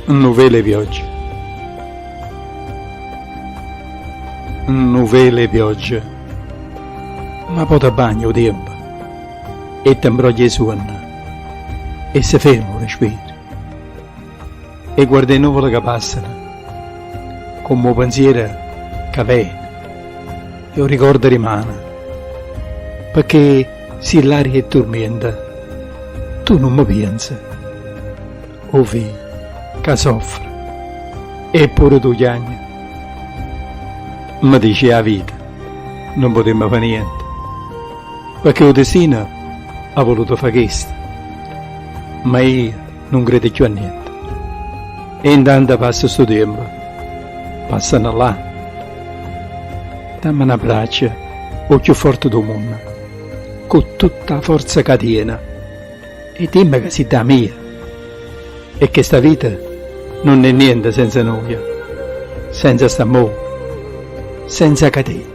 Nuvole piogge. Nuvole piogge. Ma poi da bagno tempo. E ti imbrogli suona. E si fermo respiri. E guarda le nuvole che passano. Con il mio pensiero che viene. E un ricordo rimane. Perché se l'aria è tormenta, tu non mi pensi. O vedi che soffre. E pure tu chiagni. Mi dici la vita, non potremmo fare niente. Perché il destino ha voluto fare questo. Ma io non credo più a niente. E intanto passa sto tempo. Passano là. Dammi un abbraccio, o più forte del mondo, con tutta la forza che tiene. E dimmi che si dà mia. E che sta vita non è niente senza noia, senza st'amore, senza catena.